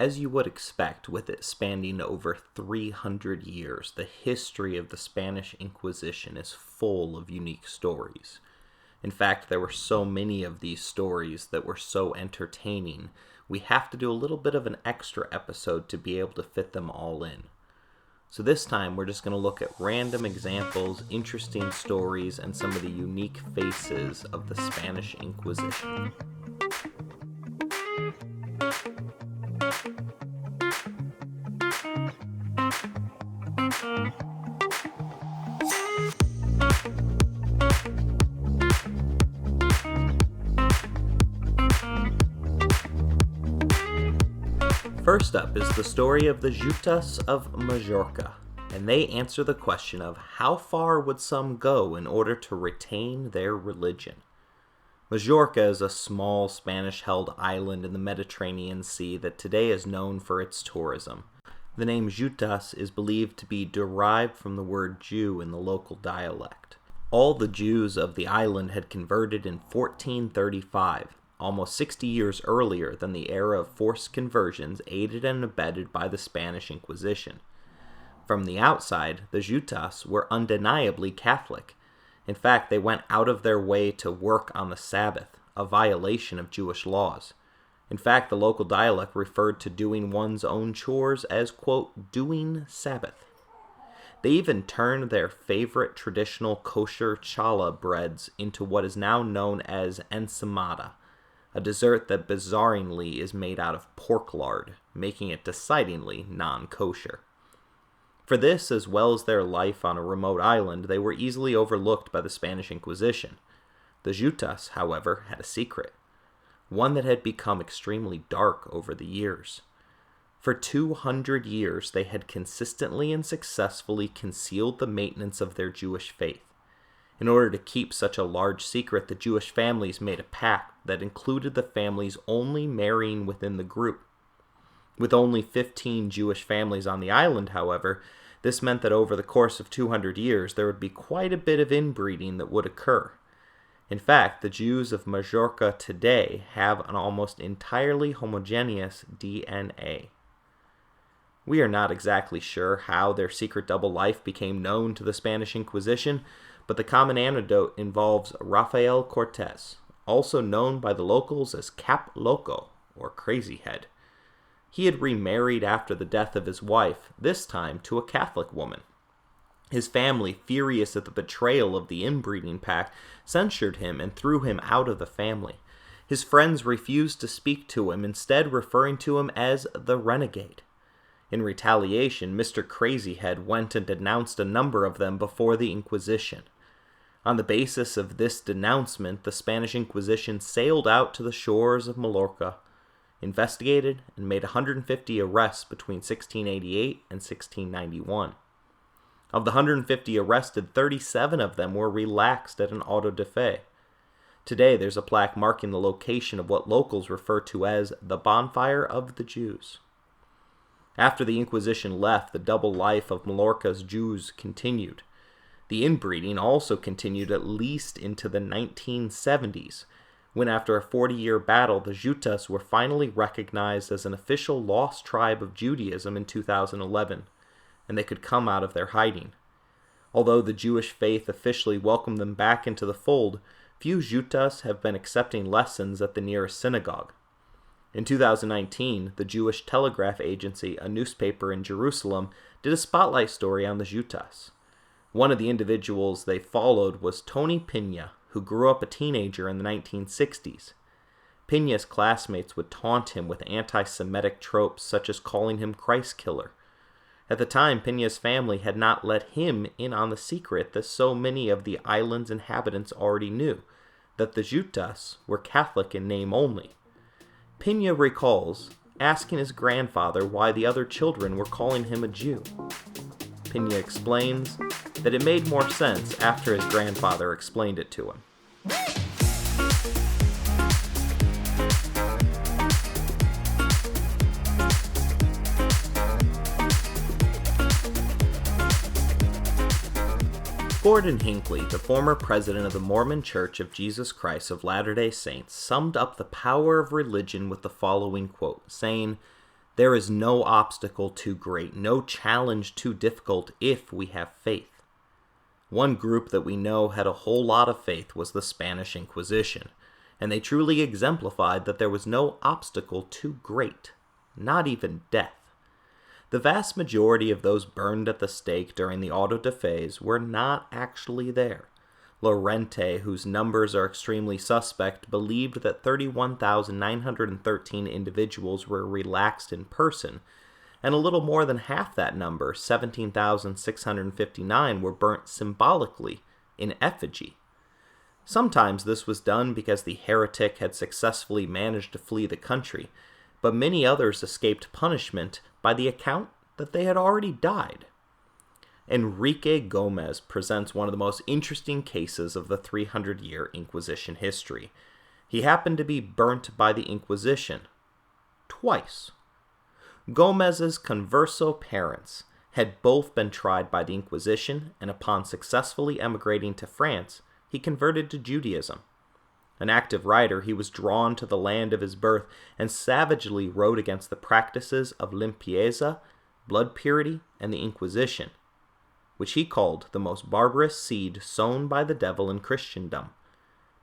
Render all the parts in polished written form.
As you would expect, with it spanning over 300 years, the history of the Spanish Inquisition is full of unique stories. In fact, there were so many of these stories that were so entertaining, we have to do a little bit of an extra episode to be able to fit them all in. So this time, we're just going to look at random examples, interesting stories, and some of the unique faces of the Spanish Inquisition. First up is the story of the Jutas of Majorca, and they answer the question of how far would some go in order to retain their religion. Majorca is a small Spanish-held island in the Mediterranean Sea that today is known for its tourism. The name Jutas is believed to be derived from the word Jew in the local dialect. All the Jews of the island had converted in 1435, almost 60 years earlier than the era of forced conversions aided and abetted by the Spanish Inquisition. From the outside, the Jutas were undeniably Catholic. In fact, they went out of their way to work on the Sabbath, a violation of Jewish laws. In fact, the local dialect referred to doing one's own chores as, quote, doing Sabbath. They even turned their favorite traditional kosher challah breads into what is now known as ensaimada, a dessert that bizarrely is made out of pork lard, making it decidedly non-kosher. For this, as well as their life on a remote island, they were easily overlooked by the Spanish Inquisition. The Jutas, however, had a secret, one that had become extremely dark over the years. For 200 years, they had consistently and successfully concealed the maintenance of their Jewish faith. In order to keep such a large secret, the Jewish families made a pact that included the families only marrying within the group. With only 15 Jewish families on the island, however, this meant that over the course of 200 years, there would be quite a bit of inbreeding that would occur. In fact, the Jews of Majorca today have an almost entirely homogeneous DNA. We are not exactly sure how their secret double life became known to the Spanish Inquisition, but the common anecdote involves Rafael Cortes, also known by the locals as Cap Loco, or Crazy Head. He had remarried after the death of his wife, this time to a Catholic woman. His family, furious at the betrayal of the inbreeding pact, censured him and threw him out of the family. His friends refused to speak to him, instead referring to him as the renegade. In retaliation, Mr. Crazyhead went and denounced a number of them before the Inquisition. On the basis of this denouncement, the Spanish Inquisition sailed out to the shores of Majorca, investigated, and made 150 arrests between 1688 and 1691. Of the 150 arrested, 37 of them were relaxed at an auto da fe. Today, there's a plaque marking the location of what locals refer to as the Bonfire of the Jews. After the Inquisition left, the double life of Majorca's Jews continued. The inbreeding also continued at least into the 1970s, when after a 40-year battle, the Jutas were finally recognized as an official lost tribe of Judaism in 2011, and they could come out of their hiding. Although the Jewish faith officially welcomed them back into the fold, few Jutas have been accepting lessons at the nearest synagogue. In 2019, the Jewish Telegraph Agency, a newspaper in Jerusalem, did a spotlight story on the Jutas. One of the individuals they followed was Tony Pina, who grew up a teenager in the 1960s. Pina's classmates would taunt him with anti-Semitic tropes such as calling him Christ killer. At the time, Pina's family had not let him in on the secret that so many of the island's inhabitants already knew, that the Jutas were Catholic in name only. Pina recalls asking his grandfather why the other children were calling him a Jew. Pina explains that it made more sense after his grandfather explained it to him. Gordon Hinckley, the former president of the Mormon Church of Jesus Christ of Latter-day Saints, summed up the power of religion with the following quote, saying, There is no obstacle too great, no challenge too difficult if we have faith. One group that we know had a whole lot of faith was the Spanish Inquisition, and they truly exemplified that there was no obstacle too great, not even death. The vast majority of those burned at the stake during the auto da fes were not actually there. Llorente, whose numbers are extremely suspect, believed that 31,913 individuals were relaxed in person, and a little more than half that number, 17,659, were burnt symbolically in effigy. Sometimes this was done because the heretic had successfully managed to flee the country, but many others escaped punishment by the account that they had already died. Enrique Gomez presents one of the most interesting cases of the 300-year Inquisition history. He happened to be burnt by the Inquisition twice. Gomez's converso parents had both been tried by the Inquisition, and upon successfully emigrating to France, he converted to Judaism. An active writer, he was drawn to the land of his birth and savagely wrote against the practices of limpieza, blood purity, and the Inquisition, which he called the most barbarous seed sown by the devil in Christendom.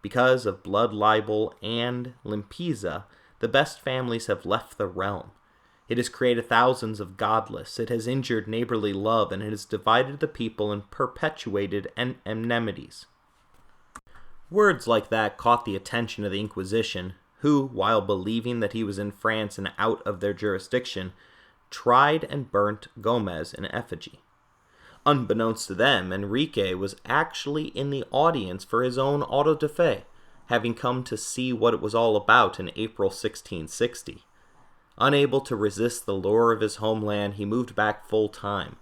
Because of blood libel and limpieza, the best families have left the realm. It has created thousands of godless, it has injured neighborly love, and it has divided the people and perpetuated enmities. Words like that caught the attention of the Inquisition, who, while believing that he was in France and out of their jurisdiction, tried and burnt Gomez in effigy. Unbeknownst to them, Enrique was actually in the audience for his own auto da fe, having come to see what it was all about in April 1660. Unable to resist the lure of his homeland, he moved back full-time,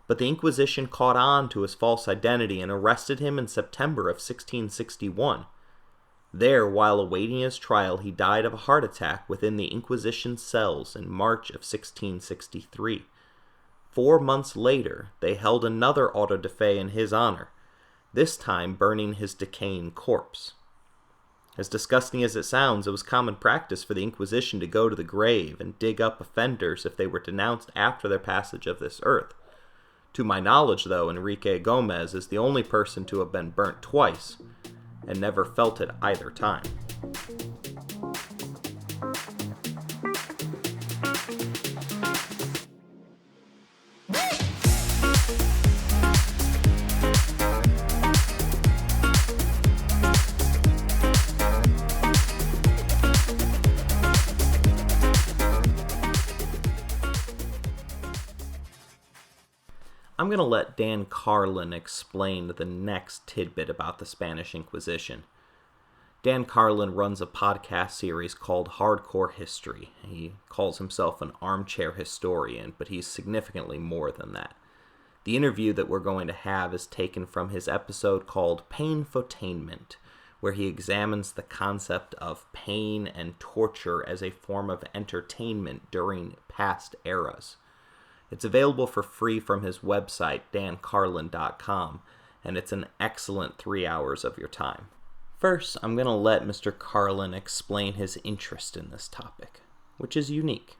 but the Inquisition caught on to his false identity and arrested him in September of 1661. There, while awaiting his trial, he died of a heart attack within the Inquisition cells in March of 1663. 4 months later, they held another auto da fe in his honor, this time burning his decaying corpse. As disgusting as it sounds, it was common practice for the Inquisition to go to the grave and dig up offenders if they were denounced after their passage of this earth. To my knowledge, though, Enrique Gomez is the only person to have been burnt twice, and never felt it either time. I'm going to let Dan Carlin explain the next tidbit about the Spanish Inquisition. Dan Carlin runs a podcast series called Hardcore History. He calls himself an armchair historian, but he's significantly more than that. The interview that we're going to have is taken from his episode called Painfotainment, where he examines the concept of pain and torture as a form of entertainment during past eras. It's available for free from his website, dancarlin.com, and it's an excellent 3 hours of your time. First, I'm going to let Mr. Carlin explain his interest in this topic, which is unique.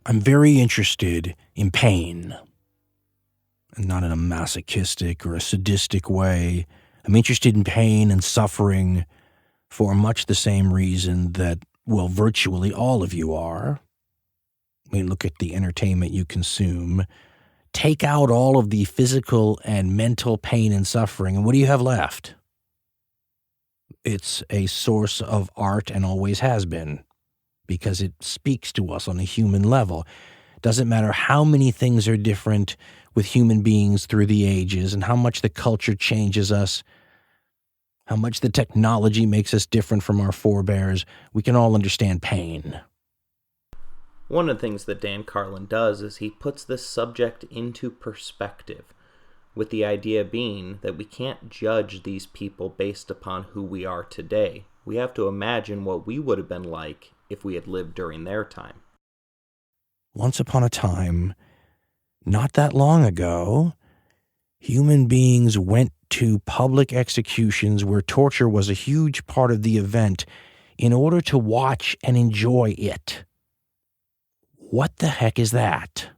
I'm very interested in pain, and not in a masochistic or a sadistic way. I'm interested in pain and suffering for much the same reason that, well, virtually all of you are. I mean, look at the entertainment you consume. Take out all of the physical and mental pain and suffering, and what do you have left? It's a source of art and always has been, because it speaks to us on a human level. Doesn't matter how many things are different with human beings through the ages and how much the culture changes us, how much the technology makes us different from our forebears, we can all understand pain. One of the things that Dan Carlin does is he puts this subject into perspective, with the idea being that we can't judge these people based upon who we are today. We have to imagine what we would have been like if we had lived during their time. Once upon a time, not that long ago, human beings went to public executions where torture was a huge part of the event in order to watch and enjoy it. What the heck is that?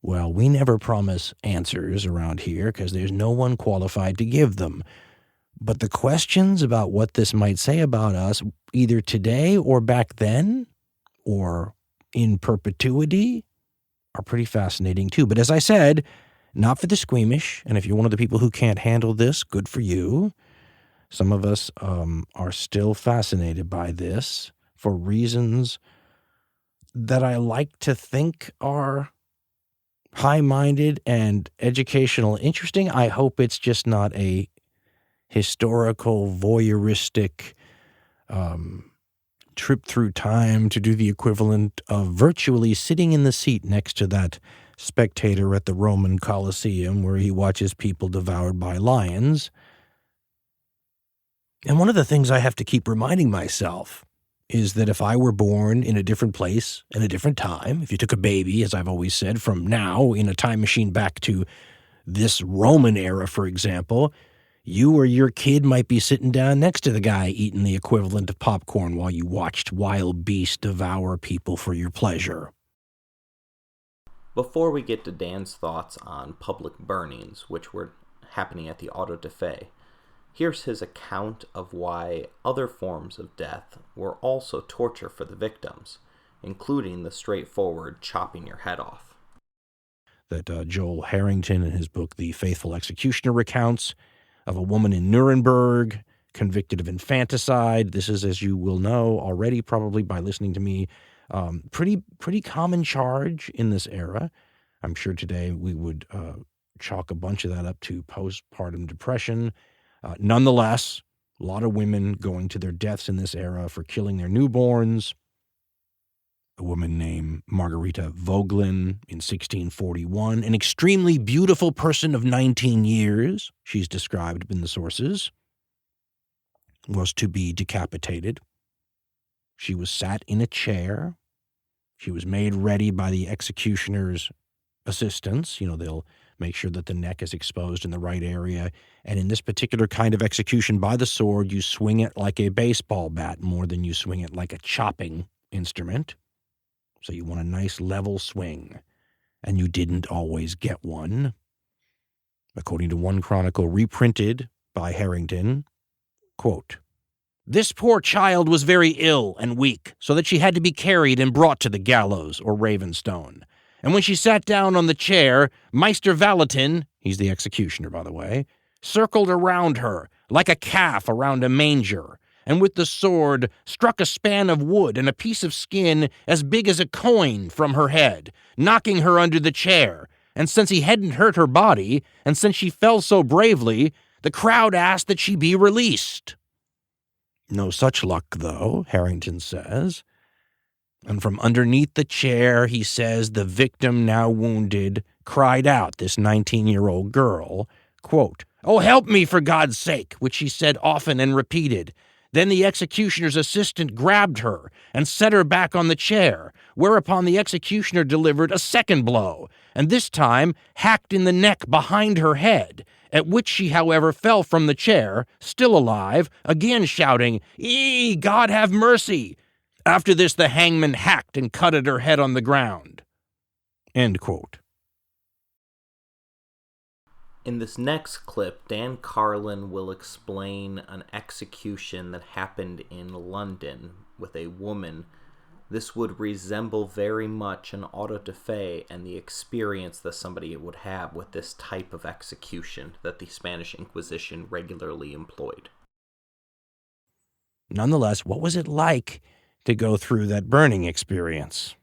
Well, we never promise answers around here because there's no one qualified to give them. But the questions about what this might say about us, either today or back then, or in perpetuity, are pretty fascinating too. But as I said, not for the squeamish. And if you're one of the people who can't handle this, good for you. Some of us are still fascinated by this for reasons that I like to think are high-minded and educational and interesting. I hope it's just not a historical, voyeuristic trip through time to do the equivalent of virtually sitting in the seat next to that spectator at the Roman Colosseum where he watches people devoured by lions. And one of the things I have to keep reminding myself is that if I were born in a different place in a different time, if you took a baby, as I've always said, from now in a time machine back to this Roman era, for example, you or your kid might be sitting down next to the guy eating the equivalent of popcorn while you watched wild beasts devour people for your pleasure. Before we get to Dan's thoughts on public burnings, which were happening at the auto da fe, here's his account of why other forms of death were also torture for the victims, including the straightforward chopping your head off. That Joel Harrington in his book The Faithful Executioner recounts of a woman in Nuremberg convicted of infanticide. This is, as you will know already probably by listening to me, pretty common charge in this era. I'm sure today we would chalk a bunch of that up to postpartum depression. Nonetheless, a lot of women going to their deaths in this era for killing their newborns. A woman named Margarita Vogelin in 1641, an extremely beautiful person of 19 years, she's described in the sources, was to be decapitated. She was sat in a chair. She was made ready by the executioner's assistants. They'll make sure that the neck is exposed in the right area. And in this particular kind of execution by the sword, you swing it like a baseball bat more than you swing it like a chopping instrument. So you want a nice level swing, and you didn't always get one. According to one chronicle reprinted by Harrington, quote, "This poor child was very ill and weak, so that she had to be carried and brought to the gallows or Ravenstone. And when she sat down on the chair, Meister Valentin," he's the executioner, by the way, "circled around her like a calf around a manger, and with the sword struck a span of wood and a piece of skin as big as a coin from her head, knocking her under the chair. And since he hadn't hurt her body, and since she fell so bravely, the crowd asked that she be released." No such luck, though, Harrington says. And from underneath the chair, he says, the victim, now wounded, cried out, this 19-year-old girl, quote, "Oh, help me, for God's sake," which she said often and repeated. Then the executioner's assistant grabbed her and set her back on the chair, whereupon the executioner delivered a second blow, and this time hacked in the neck behind her head, at which she, however, fell from the chair, still alive, again shouting, "Ee, God have mercy!" After this, the hangman hacked and cut at her head on the ground. End quote. In this next clip, Dan Carlin will explain an execution that happened in London with a woman. This would resemble very much an auto da fe and the experience that somebody would have with this type of execution that the Spanish Inquisition regularly employed. Nonetheless, what was it like to go through that burning experience?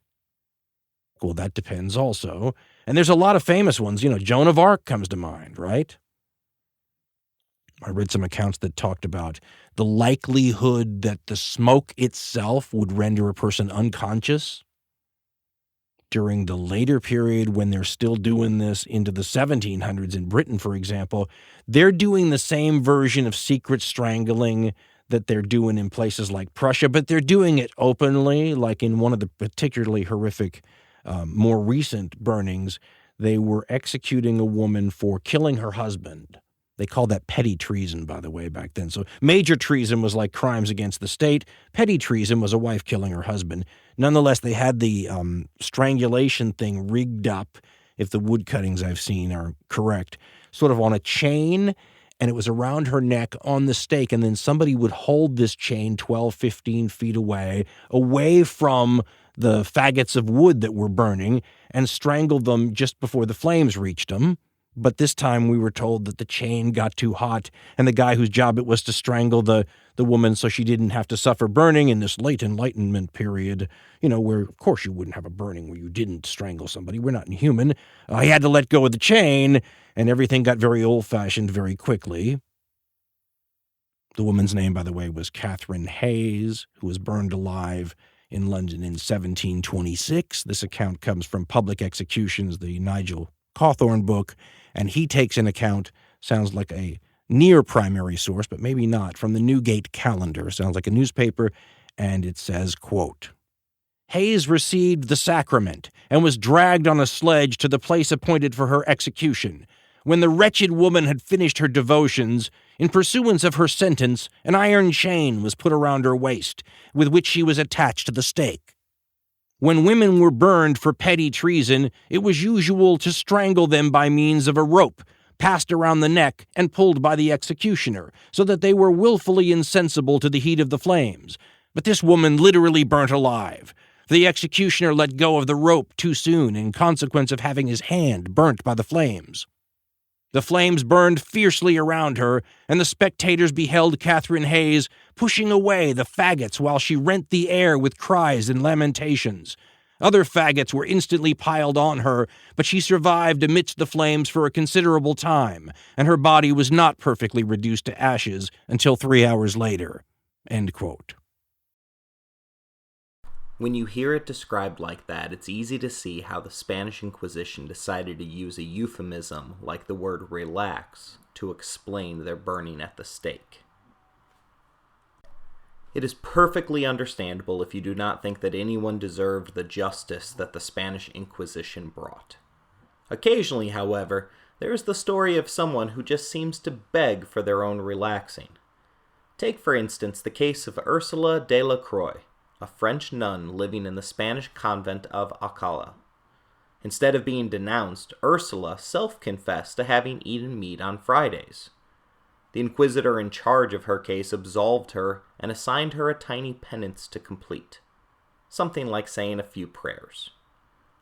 Well, that depends also. And there's a lot of famous ones. Joan of Arc comes to mind, right? I read some accounts that talked about the likelihood that the smoke itself would render a person unconscious. During the later period, when they're still doing this into the 1700s in Britain, for example, they're doing the same version of secret strangling that they're doing in places like Prussia, but they're doing it openly, like in one of the particularly horrific more recent burnings. They were executing a woman for killing her husband. They called that petty treason, by the way, back then. So major treason was like crimes against the state. Petty treason was a wife killing her husband. Nonetheless, they had the strangulation thing rigged up, if the wood cuttings I've seen are correct, sort of on a chain, and it was around her neck on the stake, and then somebody would hold this chain 12, 15 feet away from the faggots of wood that were burning, and strangle them just before the flames reached them. But this time we were told that the chain got too hot, and the guy whose job it was to strangle the woman so she didn't have to suffer burning in this late Enlightenment period, where, of course, you wouldn't have a burning where you didn't strangle somebody. We're not inhuman. He had to let go of the chain, and everything got very old-fashioned very quickly. The woman's name, by the way, was Catherine Hayes, who was burned alive in London in 1726. This account comes from Public Executions, the Nigel Cawthorne book, and he takes an account, sounds like a near primary source, but maybe not, from the Newgate Calendar. Sounds like a newspaper, and it says, quote, Hayes received the sacrament and was dragged on a sledge to the place appointed for her execution. When the wretched woman had finished her devotions, in pursuance of her sentence, an iron chain was put around her waist, with which she was attached to the stake. When women were burned for petty treason, it was usual to strangle them by means of a rope, passed around the neck and pulled by the executioner, so that they were willfully insensible to the heat of the flames. But this woman literally burnt alive. The executioner let go of the rope too soon in consequence of having his hand burnt by the flames. The flames burned fiercely around her, and the spectators beheld Catherine Hayes pushing away the faggots while she rent the air with cries and lamentations. Other faggots were instantly piled on her, but she survived amidst the flames for a considerable time, and her body was not perfectly reduced to ashes until 3 hours later. End quote. When you hear it described like that, it's easy to see how the Spanish Inquisition decided to use a euphemism like the word relax to explain their burning at the stake. It is perfectly understandable if you do not think that anyone deserved the justice that the Spanish Inquisition brought. Occasionally, however, there is the story of someone who just seems to beg for their own relaxing. Take, for instance, the case of Ursula de la Croix, a French nun living in the Spanish convent of Alcala. Instead of being denounced, Ursula self-confessed to having eaten meat on Fridays. The inquisitor in charge of her case absolved her and assigned her a tiny penance to complete, something like saying a few prayers.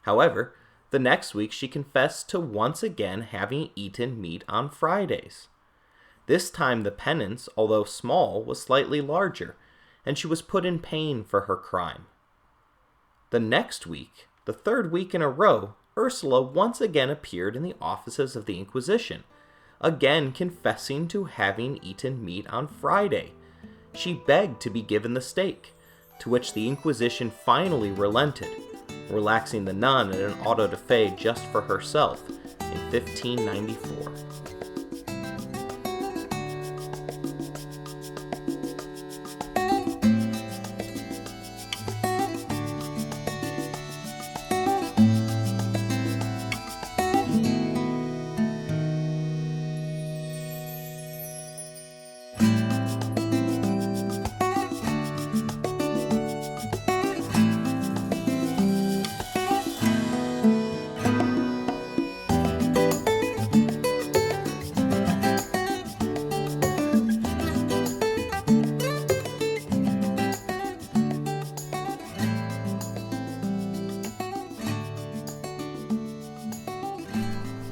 However, the next week she confessed to once again having eaten meat on Fridays. This time the penance, although small, was slightly larger, and she was put in pain for her crime. The next week, the third week in a row, Ursula once again appeared in the offices of the Inquisition, again confessing to having eaten meat on Friday. She begged to be given the stake, to which the Inquisition finally relented, relaxing the nun at an auto da fe just for herself in 1594.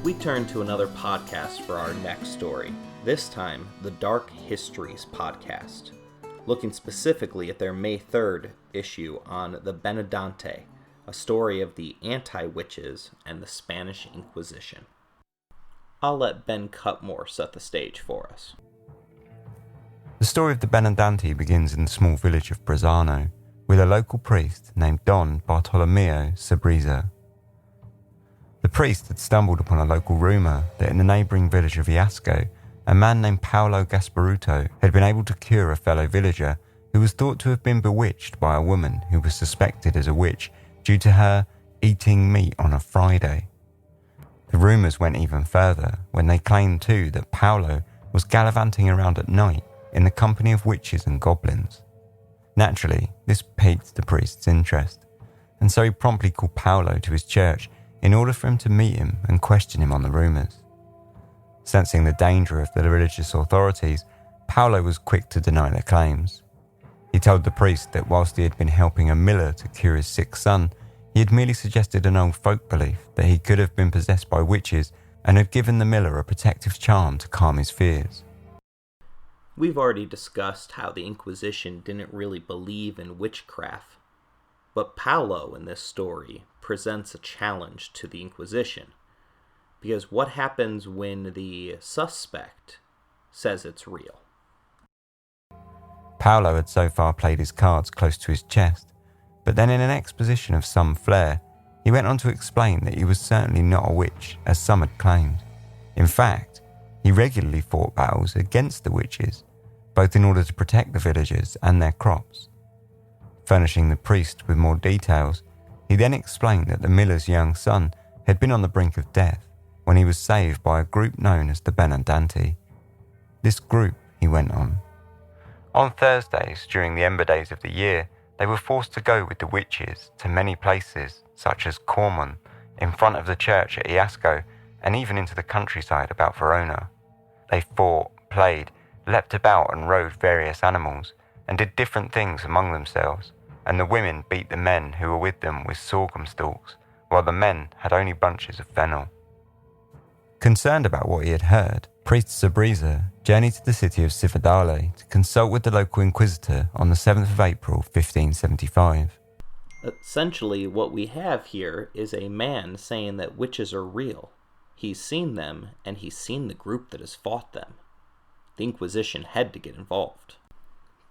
We turn to another podcast for our next story, this time the Dark Histories podcast, looking specifically at their May 3rd issue on the Benedante, a story of the anti-witches and the Spanish Inquisition. I'll let Ben Cutmore set the stage for us. The story of the Benedante begins in the small village of Brazano, with a local priest named Don Bartolomeo Sabriza. The priest had stumbled upon a local rumour that in the neighbouring village of Iasco, a man named Paolo Gasparuto had been able to cure a fellow villager who was thought to have been bewitched by a woman who was suspected as a witch due to her eating meat on a Friday. The rumours went even further when they claimed too that Paolo was gallivanting around at night in the company of witches and goblins. Naturally, this piqued the priest's interest, and so he promptly called Paulo to his church in order for him to meet him and question him on the rumours. Sensing the danger of the religious authorities, Paulo was quick to deny their claims. He told the priest that whilst he had been helping a miller to cure his sick son, he had merely suggested an old folk belief that he could have been possessed by witches and had given the miller a protective charm to calm his fears. We've already discussed how the Inquisition didn't really believe in witchcraft, but Paulo in this story presents a challenge to the Inquisition, because what happens when the suspect says it's real? Paulo had so far played his cards close to his chest, but then in an exposition of some flair, he went on to explain that he was certainly not a witch, as some had claimed. In fact, he regularly fought battles against the witches, both in order to protect the villagers and their crops. Furnishing the priest with more details, he then explained that the miller's young son had been on the brink of death when he was saved by a group known as the Benandanti. This group, he went on Thursdays during the ember days of the year, they were forced to go with the witches to many places, such as Cormon, in front of the church at Iasco, and even into the countryside about Verona. They fought, played, leapt about and rode various animals, and did different things among themselves, and the women beat the men who were with them with sorghum stalks, while the men had only bunches of fennel. Concerned about what he had heard, priest Sabrisa journeyed to the city of Cividale to consult with the local inquisitor on the 7th of April, 1575. Essentially, what we have here is a man saying that witches are real. He's seen them, and he's seen the group that has fought them. The Inquisition had to get involved.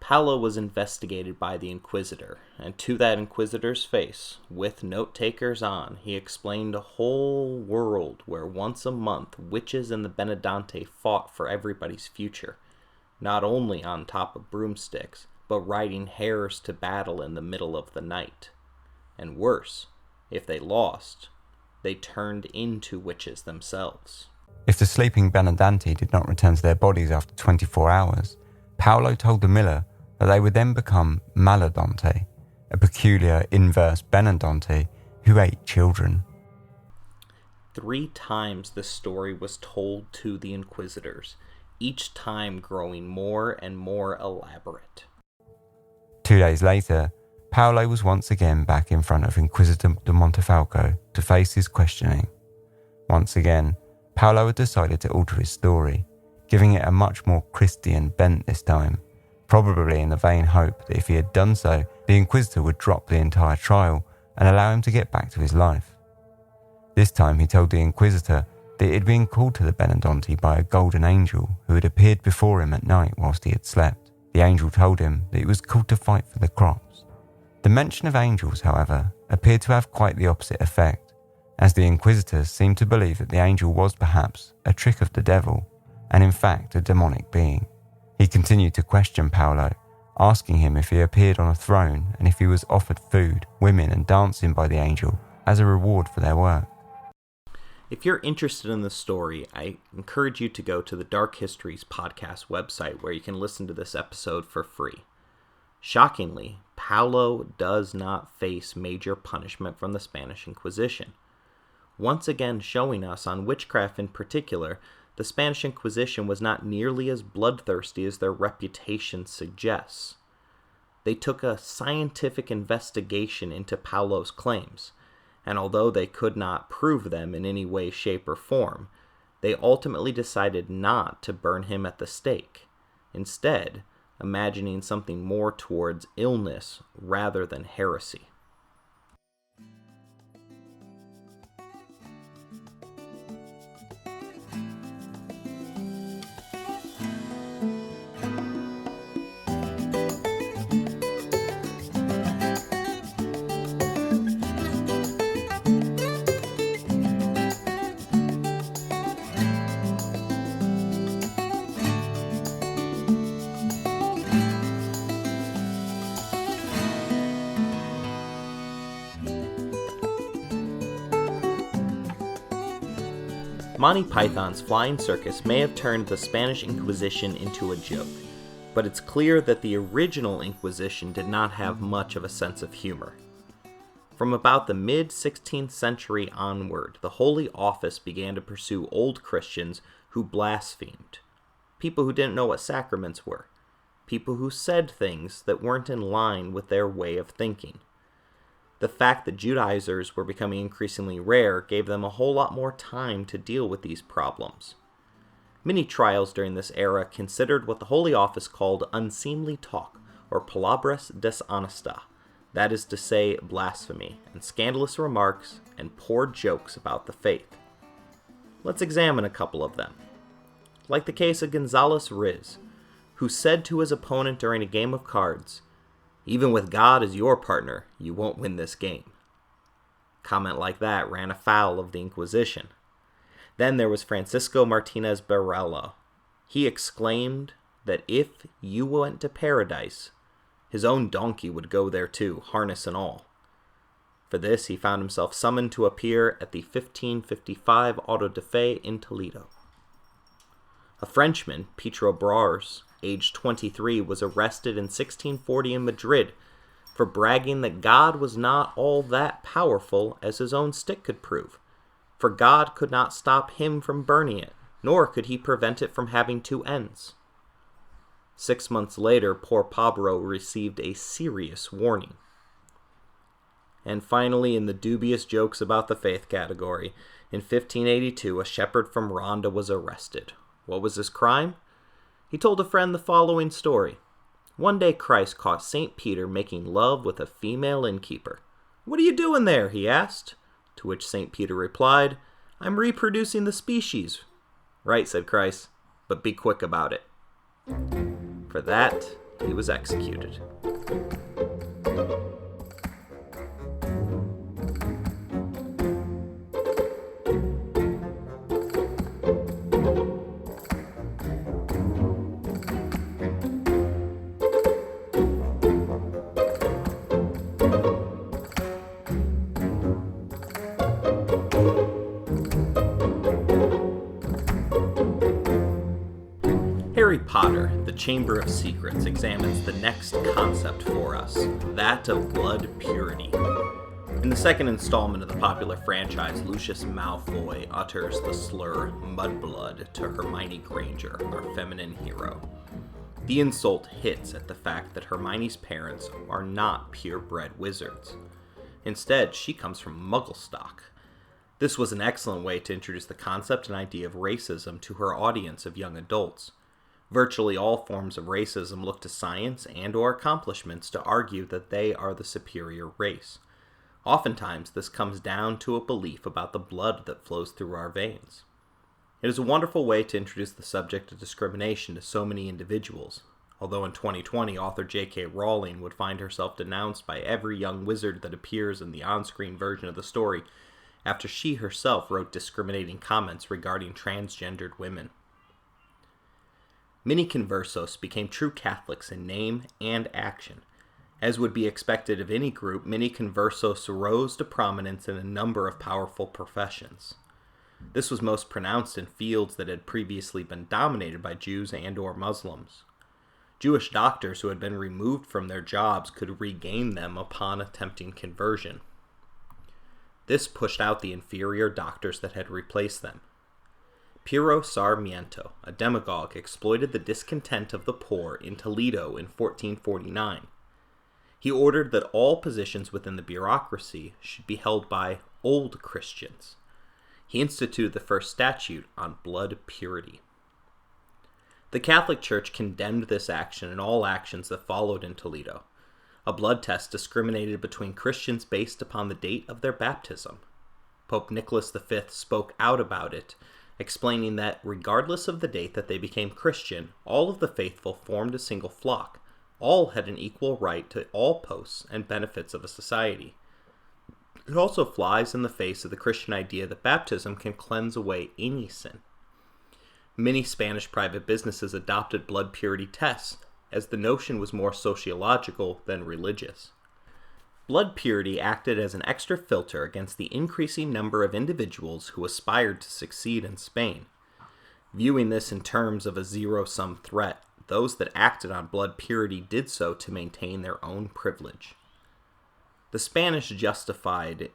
Paulo was investigated by the Inquisitor, and to that Inquisitor's face, with note-takers on, he explained a whole world where once a month witches and the Benedante fought for everybody's future, not only on top of broomsticks, but riding hares to battle in the middle of the night. And worse, if they lost, they turned into witches themselves. If the sleeping Benandanti did not return to their bodies after 24 hours, Paulo told the miller that they would then become Maledonte, a peculiar inverse Benandante who ate children. 3 times the story was told to the Inquisitors, each time growing more and more elaborate. 2 days later, Paulo was once again back in front of Inquisitor de Montefalco to face his questioning. Once again, Paulo had decided to alter his story, giving it a much more Christian bent this time, probably in the vain hope that if he had done so, the Inquisitor would drop the entire trial and allow him to get back to his life. This time he told the Inquisitor that he had been called to the Benandanti by a golden angel who had appeared before him at night whilst he had slept. The angel told him that he was called to fight for the crops. The mention of angels, however, appeared to have quite the opposite effect, as the Inquisitors seemed to believe that the angel was perhaps a trick of the devil, and in fact a demonic being. He continued to question Paulo, asking him if he appeared on a throne and if he was offered food, women and dancing by the angel as a reward for their work. If you're interested in this story, I encourage you to go to the Dark Histories podcast website where you can listen to this episode for free. Shockingly, Paulo does not face major punishment from the Spanish Inquisition. Once again showing us, on witchcraft in particular, the Spanish Inquisition was not nearly as bloodthirsty as their reputation suggests. They took a scientific investigation into Paulo's claims, and although they could not prove them in any way, shape, or form, they ultimately decided not to burn him at the stake, instead imagining something more towards illness rather than heresy. Monty Python's Flying Circus may have turned the Spanish Inquisition into a joke, but it's clear that the original Inquisition did not have much of a sense of humor. From about the mid-16th century onward, the Holy Office began to pursue old Christians who blasphemed, people who didn't know what sacraments were, people who said things that weren't in line with their way of thinking. The fact that Judaizers were becoming increasingly rare gave them a whole lot more time to deal with these problems. Many trials during this era considered what the Holy Office called unseemly talk, or palabras deshonesta, that is to say, blasphemy, and scandalous remarks and poor jokes about the faith. Let's examine a couple of them. Like the case of Gonzales Riz, who said to his opponent during a game of cards, "Even with God as your partner, you won't win this game." Comment like that ran afoul of the Inquisition. Then there was Francisco Martinez Barelo. He exclaimed that if you went to paradise, his own donkey would go there too, harness and all. For this, he found himself summoned to appear at the 1555 auto de fe in Toledo. A Frenchman, Pietro Brars, aged 23, was arrested in 1640 in Madrid for bragging that God was not all that powerful as his own stick could prove, for God could not stop him from burning it, nor could he prevent it from having two ends. 6 months later, poor Pablo received a serious warning. And finally, in the dubious jokes about the faith category, in 1582, a shepherd from Ronda was arrested. What was his crime? He told a friend the following story. One day Christ caught St. Peter making love with a female innkeeper. "What are you doing there?" he asked. To which St. Peter replied, "I'm reproducing the species." "Right," said Christ, "but be quick about it." For that, he was executed. Harry Potter, the Chamber of Secrets, examines the next concept for us, that of blood purity. In the second installment of the popular franchise, Lucius Malfoy utters the slur mudblood to Hermione Granger, our feminine hero. The insult hits at the fact that Hermione's parents are not purebred wizards. Instead, she comes from Muggle stock. This was an excellent way to introduce the concept and idea of racism to her audience of young adults. Virtually all forms of racism look to science and/or accomplishments to argue that they are the superior race. Oftentimes, this comes down to a belief about the blood that flows through our veins. It is a wonderful way to introduce the subject of discrimination to so many individuals, although in 2020, author J.K. Rowling would find herself denounced by every young wizard that appears in the on-screen version of the story after she herself wrote discriminating comments regarding transgendered women. Many conversos became true Catholics in name and action. As would be expected of any group, many conversos rose to prominence in a number of powerful professions. This was most pronounced in fields that had previously been dominated by Jews and/or Muslims. Jewish doctors who had been removed from their jobs could regain them upon attempting conversion. This pushed out the inferior doctors that had replaced them. Piero Sarmiento, a demagogue, exploited the discontent of the poor in Toledo in 1449. He ordered that all positions within the bureaucracy should be held by old Christians. He instituted the first statute on blood purity. The Catholic Church condemned this action and all actions that followed in Toledo. A blood test discriminated between Christians based upon the date of their baptism. Pope Nicholas V spoke out about it, explaining that regardless of the date that they became Christian, all of the faithful formed a single flock. All had an equal right to all posts and benefits of a society. It also flies in the face of the Christian idea that baptism can cleanse away any sin. Many Spanish private businesses adopted blood purity tests, as the notion was more sociological than religious. Blood purity acted as an extra filter against the increasing number of individuals who aspired to succeed in Spain. Viewing this in terms of a zero-sum threat, those that acted on blood purity did so to maintain their own privilege. The Spanish justified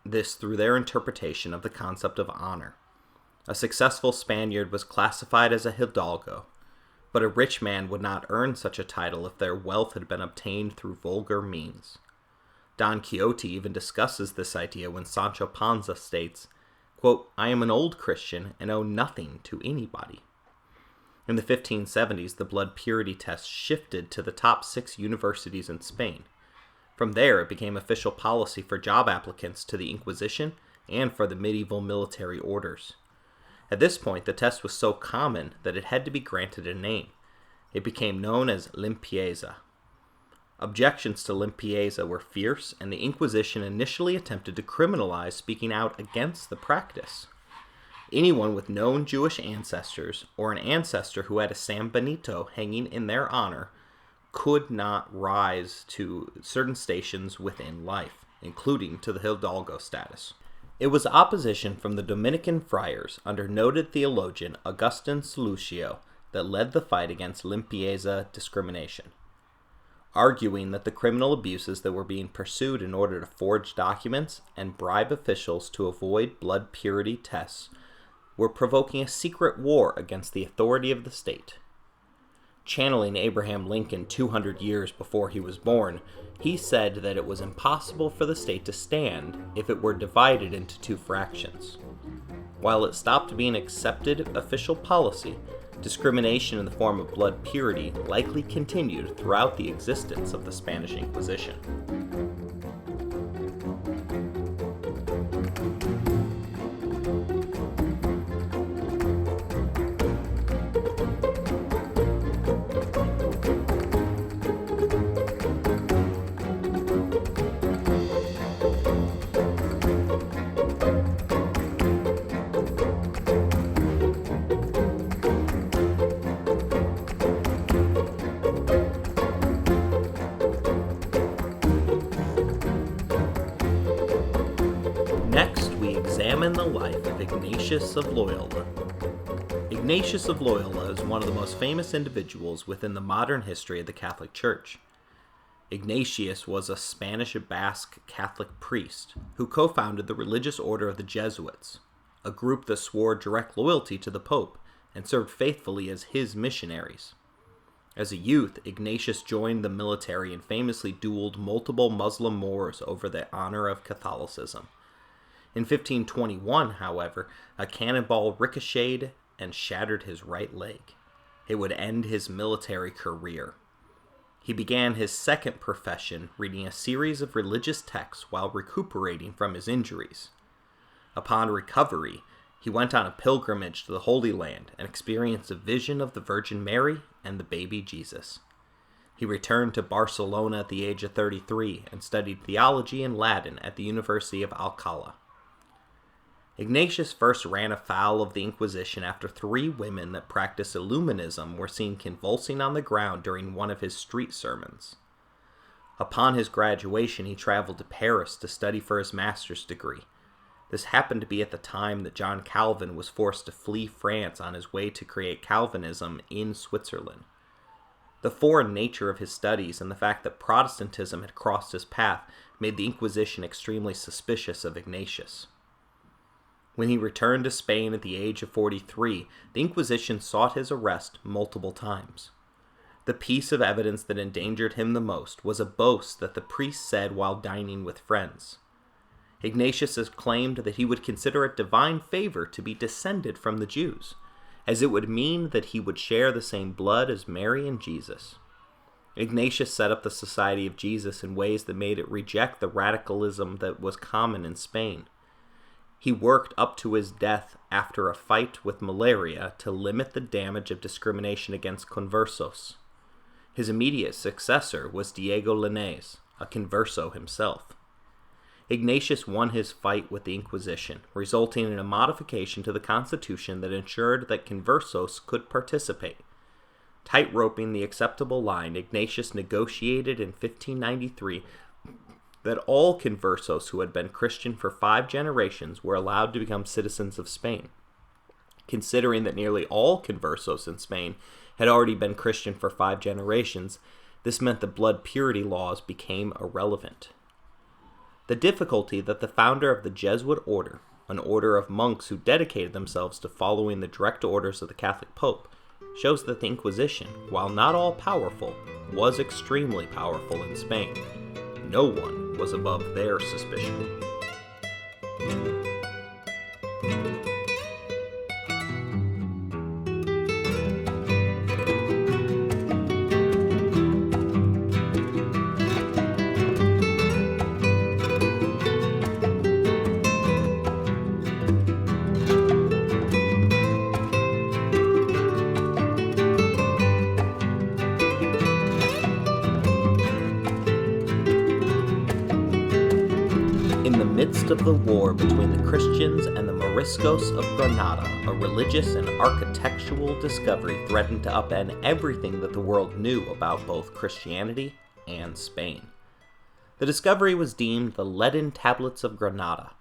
this through their interpretation of the concept of honor. A successful Spaniard was classified as a hidalgo, but a rich man would not earn such a title if their wealth had been obtained through vulgar means. Don Quixote even discusses this idea when Sancho Panza states, quote, "I am an old Christian and owe nothing to anybody." In the 1570s, the blood purity test shifted to the top 6 universities in Spain. From there, it became official policy for job applicants to the Inquisition and for the medieval military orders. At this point, the test was so common that it had to be granted a name. It became known as limpieza. Objections to limpieza were fierce, and the Inquisition initially attempted to criminalize speaking out against the practice. Anyone with known Jewish ancestors, or an ancestor who had a San Benito hanging in their honor, could not rise to certain stations within life, including to the hidalgo status. It was opposition from the Dominican friars under noted theologian Agustin Solucio that led the fight against limpieza discrimination, arguing that the criminal abuses that were being pursued in order to forge documents and bribe officials to avoid blood purity tests were provoking a secret war against the authority of the state. Channeling Abraham Lincoln 200 years before he was born, he said that it was impossible for the state to stand if it were divided into 2 fractions. While it stopped being accepted official policy, discrimination in the form of blood purity likely continued throughout the existence of the Spanish Inquisition. Next, we examine the life of Ignatius of Loyola. Ignatius of Loyola is one of the most famous individuals within the modern history of the Catholic Church. Ignatius was a Spanish Basque Catholic priest who co-founded the religious order of the Jesuits, a group that swore direct loyalty to the Pope and served faithfully as his missionaries. As a youth, Ignatius joined the military and famously dueled multiple Muslim Moors over the honor of Catholicism. In 1521, however, a cannonball ricocheted and shattered his right leg. It would end his military career. He began his second profession reading a series of religious texts while recuperating from his injuries. Upon recovery, he went on a pilgrimage to the Holy Land and experienced a vision of the Virgin Mary and the baby Jesus. He returned to Barcelona at the age of 33 and studied theology and Latin at the University of Alcalá. Ignatius first ran afoul of the Inquisition after 3 women that practiced Illuminism were seen convulsing on the ground during one of his street sermons. Upon his graduation, he traveled to Paris to study for his master's degree. This happened to be at the time that John Calvin was forced to flee France on his way to create Calvinism in Switzerland. The foreign nature of his studies and the fact that Protestantism had crossed his path made the Inquisition extremely suspicious of Ignatius. When he returned to Spain at the age of 43, the Inquisition sought his arrest multiple times. The piece of evidence that endangered him the most was a boast that the priest said while dining with friends. Ignatius has claimed that he would consider it divine favor to be descended from the Jews, as it would mean that he would share the same blood as Mary and Jesus. Ignatius set up the Society of Jesus in ways that made it reject the radicalism that was common in Spain. He worked up to his death after a fight with malaria to limit the damage of discrimination against conversos. His immediate successor was Diego Lainez, a converso himself. Ignatius won his fight with the Inquisition, resulting in a modification to the Constitution that ensured that conversos could participate. Tight-roping the acceptable line, Ignatius negotiated in 1593 that all conversos who had been Christian for 5 generations were allowed to become citizens of Spain. Considering that nearly all conversos in Spain had already been Christian for 5 generations, this meant that blood purity laws became irrelevant. The difficulty that the founder of the Jesuit order, an order of monks who dedicated themselves to following the direct orders of the Catholic Pope, shows that the Inquisition, while not all-powerful, was extremely powerful in Spain. No one was above their suspicion. In the midst of the war between the Christians and the Moriscos of Granada, a religious and architectural discovery threatened to upend everything that the world knew about both Christianity and Spain. The discovery was deemed the Leaden Tablets of Granada,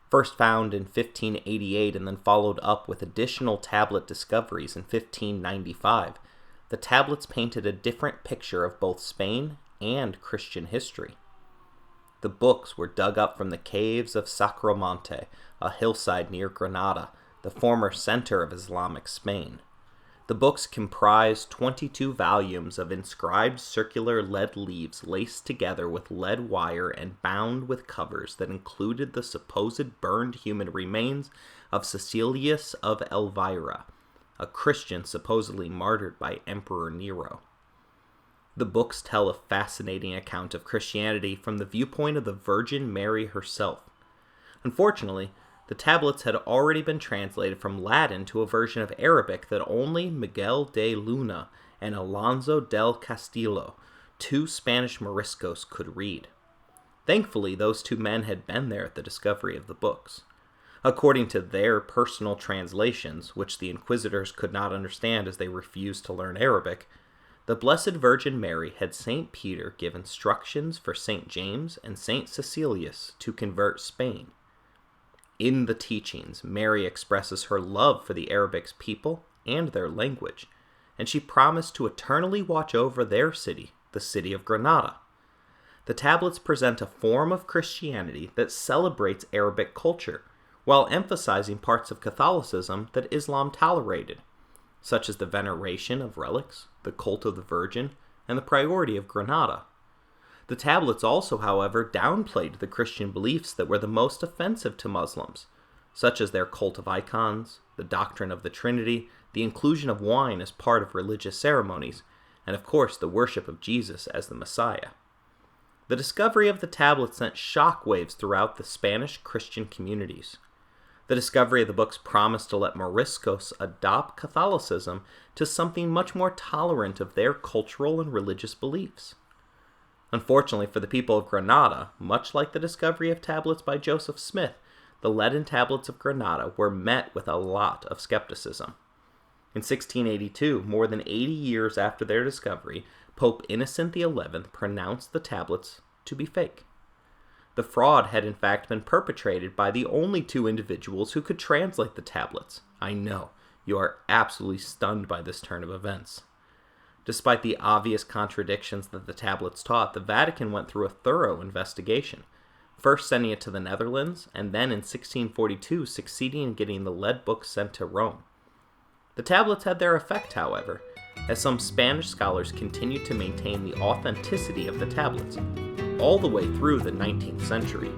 first found in 1588 and then followed up with additional tablet discoveries in 1595. The tablets painted a different picture of both Spain and Christian history. The books were dug up from the caves of Sacromonte, a hillside near Granada, the former center of Islamic Spain. The books comprised 22 volumes of inscribed circular lead leaves laced together with lead wire and bound with covers that included the supposed burned human remains of Cecilius of Elvira, a Christian supposedly martyred by Emperor Nero. The books tell a fascinating account of Christianity from the viewpoint of the Virgin Mary herself. Unfortunately, the tablets had already been translated from Latin to a version of Arabic that only Miguel de Luna and Alonso del Castillo, two Spanish Moriscos, could read. Thankfully, those two men had been there at the discovery of the books. According to their personal translations, which the inquisitors could not understand as they refused to learn Arabic, the Blessed Virgin Mary had St. Peter give instructions for St. James and St. Cecilius to convert Spain. In the teachings, Mary expresses her love for the Arabic people and their language, and she promised to eternally watch over their city, the city of Granada. The tablets present a form of Christianity that celebrates Arabic culture, while emphasizing parts of Catholicism that Islam tolerated, such as the veneration of relics, the cult of the Virgin, and the priority of Granada. The tablets also, however, downplayed the Christian beliefs that were the most offensive to Muslims, such as their cult of icons, the doctrine of the Trinity, the inclusion of wine as part of religious ceremonies, and of course the worship of Jesus as the Messiah. The discovery of the tablets sent shockwaves throughout the Spanish Christian communities. The discovery of the books promised to let Moriscos adopt Catholicism to something much more tolerant of their cultural and religious beliefs. Unfortunately for the people of Granada, much like the discovery of tablets by Joseph Smith, the leaden tablets of Granada were met with a lot of skepticism. In 1682, more than 80 years after their discovery, Pope Innocent XI pronounced the tablets to be fake. The fraud had in fact been perpetrated by the only two individuals who could translate the tablets. I know, you are absolutely stunned by this turn of events. Despite the obvious contradictions that the tablets taught, the Vatican went through a thorough investigation, first sending it to the Netherlands, and then in 1642 succeeding in getting the lead books sent to Rome. The tablets had their effect, however, as some Spanish scholars continued to maintain the authenticity of the tablets, all the way through the 19th century.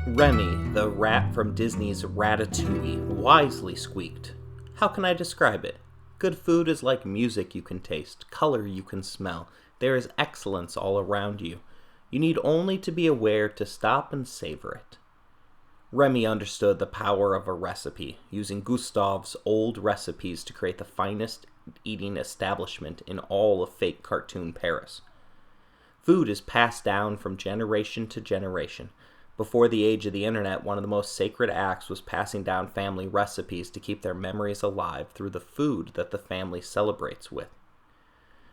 Remy, the rat from Disney's Ratatouille, wisely squeaked, "How can I describe it? Good food is like music you can taste, color you can smell. There is excellence all around you. You need only to be aware to stop and savor it." Remy understood the power of a recipe, using Gustave's old recipes to create the finest eating establishment in all of fake cartoon Paris. Food is passed down from generation to generation. Before the age of the internet, one of the most sacred acts was passing down family recipes to keep their memories alive through the food that the family celebrates with.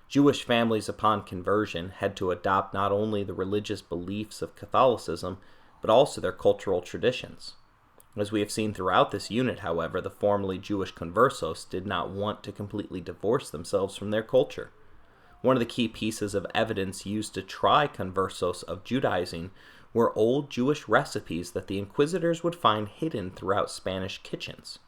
Jewish families upon conversion had to adopt not only the religious beliefs of Catholicism, but also their cultural traditions. As we have seen throughout this unit, however, the formerly Jewish conversos did not want to completely divorce themselves from their culture. One of the key pieces of evidence used to try conversos of Judaizing were old Jewish recipes that the inquisitors would find hidden throughout Spanish kitchens.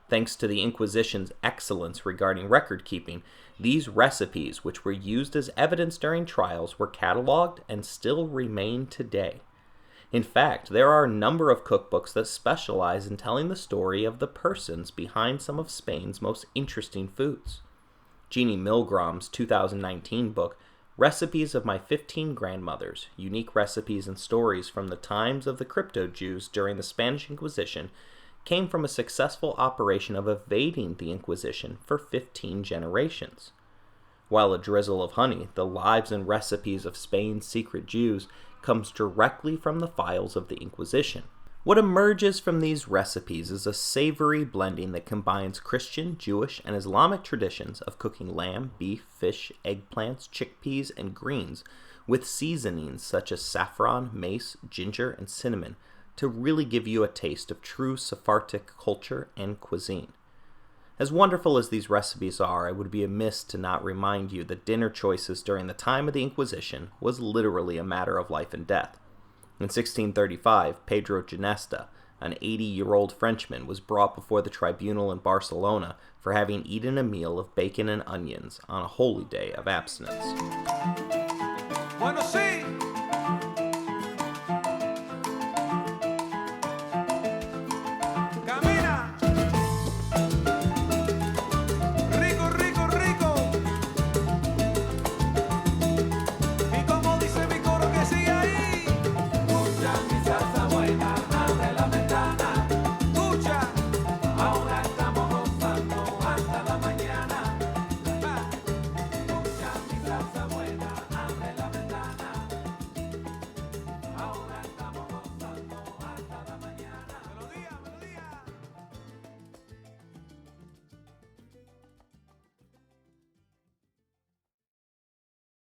Thanks to the Inquisition's excellence regarding record-keeping, these recipes, which were used as evidence during trials, were cataloged and still remain today. In fact, there are a number of cookbooks that specialize in telling the story of the persons behind some of Spain's most interesting foods. Jeannie Milgram's 2019 book, Recipes of My 15 Grandmothers, Unique Recipes and Stories from the Times of the Crypto-Jews During the Spanish Inquisition, came from a successful operation of evading the Inquisition for 15 generations. While A Drizzle of Honey, The Lives and Recipes of Spain's Secret Jews, comes directly from the files of the Inquisition. What emerges from these recipes is a savory blending that combines Christian, Jewish, and Islamic traditions of cooking lamb, beef, fish, eggplants, chickpeas, and greens with seasonings such as saffron, mace, ginger, and cinnamon to really give you a taste of true Sephardic culture and cuisine. As wonderful as these recipes are, I would be amiss to not remind you that dinner choices during the time of the Inquisition was literally a matter of life and death. In 1635, Pedro Ginesta, an 80-year-old Frenchman, was brought before the tribunal in Barcelona for having eaten a meal of bacon and onions on a holy day of abstinence. Bueno, sí.